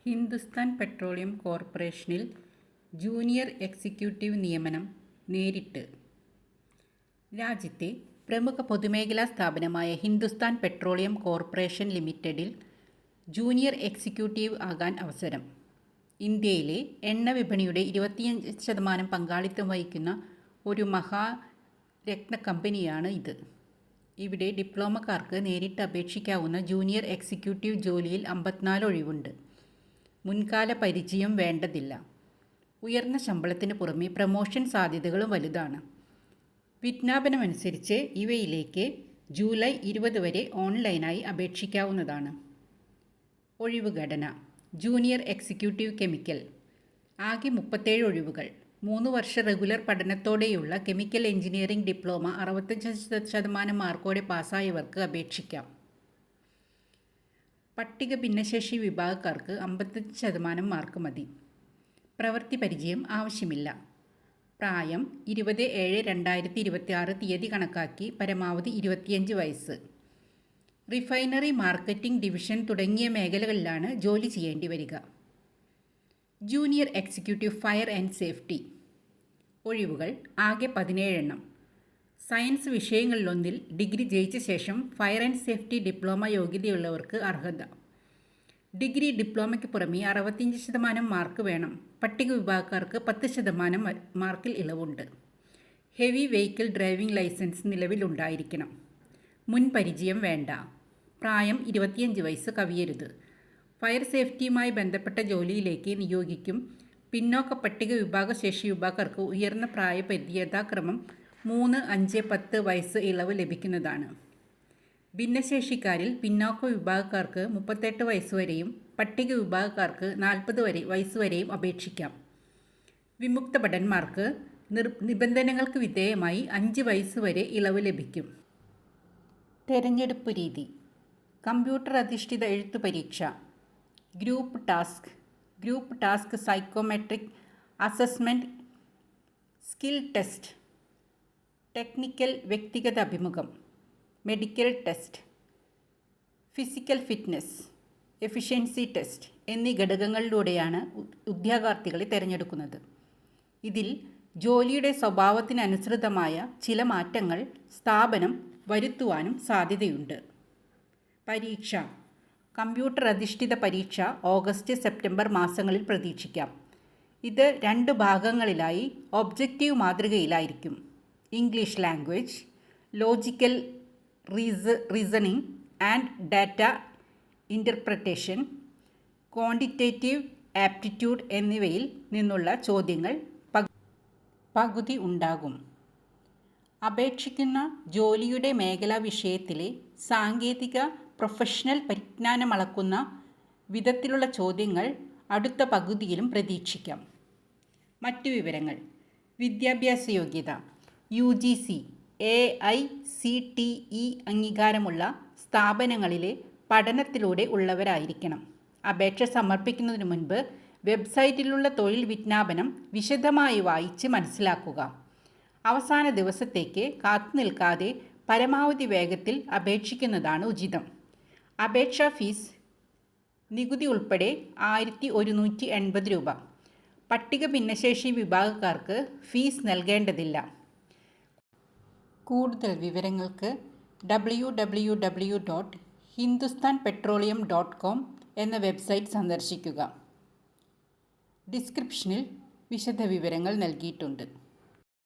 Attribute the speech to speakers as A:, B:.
A: Hindustan petroleum കോർപ്പറേഷനിൽ junior executive നിയമനം നേരിട്ട്. രാജ്യത്തെ പ്രമുഖ പൊതുമേഖലാ സ്ഥാപനമായ ഹിന്ദുസ്ഥാൻ പെട്രോളിയം കോർപ്പറേഷൻ ലിമിറ്റഡിൽ ജൂനിയർ എക്സിക്യൂട്ടീവ് ആകാൻ അവസരം. ഇന്ത്യയിലെ എണ്ണ വിപണിയുടെ 25% പങ്കാളിത്തം വഹിക്കുന്ന ഒരു മഹാരത്ന കമ്പനിയാണ് ഇത്. ഇവിടെ ഡിപ്ലോമക്കാർക്ക് നേരിട്ട് അപേക്ഷിക്കാവുന്ന ജൂനിയർ എക്സിക്യൂട്ടീവ് ജോലിയിൽ 54 ഒഴിവുണ്ട്. മുൻകാല പരിചയം വേണ്ടതില്ല. ഉയർന്ന ശമ്പളത്തിന് പുറമെ പ്രമോഷൻ സാധ്യതകളും വലുതാണ്. വിജ്ഞാപനമനുസരിച്ച് ഇവയിലേക്ക് ജൂലൈ 20 വരെ ഓൺലൈനായി അപേക്ഷിക്കാവുന്നതാണ്. ഒഴിവുഘടന: ജൂനിയർ എക്സിക്യൂട്ടീവ് കെമിക്കൽ. ആകെ 37 ഒഴിവുകൾ. 3 വർഷ റെഗുലർ പഠനത്തോടെയുള്ള കെമിക്കൽ എഞ്ചിനീയറിംഗ് ഡിപ്ലോമ 65% മാർക്കോടെ പാസ്സായവർക്ക് അപേക്ഷിക്കാം. പട്ടിക ഭിന്നശേഷി വിഭാഗക്കാർക്ക് 55% മാർക്ക് മതി. പ്രവൃത്തി പരിചയം ആവശ്യമില്ല. പ്രായം 20/7/2026 തീയതി കണക്കാക്കി പരമാവധി 25 വയസ്സ്. റിഫൈനറി, മാർക്കറ്റിംഗ് ഡിവിഷൻ തുടങ്ങിയ മേഖലകളിലാണ് ജോലി ചെയ്യേണ്ടി വരിക. Junior executive fire and safety. ഒഴിവുകൾ ആകെ 17 എണ്ണം. സയൻസ് വിഷയങ്ങളിലൊന്നിൽ ഡിഗ്രി ജയിച്ച ശേഷം ഫയർ ആൻഡ് സേഫ്റ്റി ഡിപ്ലോമ യോഗ്യതയുള്ളവർക്ക് അർഹത. ഡിഗ്രി, ഡിപ്ലോമയ്ക്ക് പുറമെ 65% മാർക്ക് വേണം. പട്ടിക വിഭാഗക്കാർക്ക് 10% മാർക്കിൽ ഇളവുണ്ട്. ഹെവി വെഹിക്കിൾ ഡ്രൈവിംഗ് ലൈസൻസ് നിലവിലുണ്ടായിരിക്കണം. മുൻ പരിചയം വേണ്ട. പ്രായം 25 വയസ്സ് കവിയരുത്. ഫയർ സേഫ്റ്റിയുമായി ബന്ധപ്പെട്ട ജോലിയിലേക്ക് നിയോഗിക്കും. പിന്നോക്ക പട്ടിക വിഭാഗശേഷി വിഭാഗക്കാർക്ക് ഉയർന്ന പ്രായപരിധി യഥാക്രമം 3, 5, 10 വയസ്സ് ഇളവ് ലഭിക്കുന്നതാണ്. ഭിന്നശേഷിക്കാരിൽ പിന്നോക്ക വിഭാഗക്കാർക്ക് 38 വയസ്സുവരെയും പട്ടിക വിഭാഗക്കാർക്ക് 40 വയസ്സുവരെയും അപേക്ഷിക്കാം. വിമുക്ത ഭടന്മാർക്ക് നിബന്ധനകൾക്ക് വിധേയമായി 5 വയസ്സുവരെ ഇളവ് ലഭിക്കും. തെരഞ്ഞെടുപ്പ് രീതി: കമ്പ്യൂട്ടർ അധിഷ്ഠിത എഴുത്തു പരീക്ഷ. Group task psychometric assessment, skill test, technical വ്യക്തിഗത അഭിമുഖം, medical test, physical fitness, efficiency test എന്നീ ഘടകങ്ങളിലൂടെയാണ് ഉദ്യോഗാർത്ഥികളെ തിരഞ്ഞെടുക്കുന്നത്. ഇതിൽ ജോലിയുടെ സ്വഭാവത്തിനനുസൃതമായ ചില മാറ്റങ്ങൾ സ്ഥാപനം വരുത്തുവാനും സാധ്യതയുണ്ട്. പരീക്ഷ: കമ്പ്യൂട്ടർ അധിഷ്ഠിത പരീക്ഷ ഓഗസ്റ്റ്, സെപ്റ്റംബർ മാസങ്ങളിൽ പ്രതീക്ഷിക്കാം. ഇത് 2 ഭാഗങ്ങളിലായി ഒബ്ജക്റ്റീവ് മാതൃകയിലായിരിക്കും. English language, logical reasoning and data interpretation, quantitative aptitude എന്നിവയിൽ നിന്നുള്ള ചോദ്യങ്ങൾ പകുതി ഉണ്ടാകും. അപേക്ഷിക്കുന്ന ജോലിയുടെ മേഖലാ വിഷയത്തിലെ സാങ്കേതിക പ്രൊഫഷണൽ പരിജ്ഞാനമളക്കുന്ന വിധത്തിലുള്ള ചോദ്യങ്ങൾ അടുത്ത പകുതിയിലും പ്രതീക്ഷിക്കാം. മറ്റു വിവരങ്ങൾ: വിദ്യാഭ്യാസ യോഗ്യത: UGC, AICTE അംഗീകാരമുള്ള സ്ഥാപനങ്ങളിലെ പഠനത്തിലൂടെ ഉള്ളവരായിരിക്കണം. അപേക്ഷ സമർപ്പിക്കുന്നതിന് മുൻപ് വെബ്സൈറ്റിലുള്ള തൊഴിൽ വിജ്ഞാപനം വിശദമായി വായിച്ച് മനസ്സിലാക്കുക. അവസാന ദിവസത്തേക്ക് കാത്തുനിൽക്കാതെ പരമാവധി വേഗത്തിൽ അപേക്ഷിക്കുന്നതാണ് ഉചിതം. അപേക്ഷാ ഫീസ് നികുതി ഉൾപ്പെടെ 1180 രൂപ. പട്ടിക ഭിന്നശേഷി വിഭാഗക്കാർക്ക് ഫീസ് നൽകേണ്ടതില്ല. കൂടുതൽ വിവരങ്ങൾക്ക് www.hindusthanpetroleum.com എന്ന വെബ്സൈറ്റ് സന്ദർശിക്കുക. ഡിസ്ക്രിപ്ഷനിൽ വിശദവിവരങ്ങൾ നൽകിയിട്ടുണ്ട്.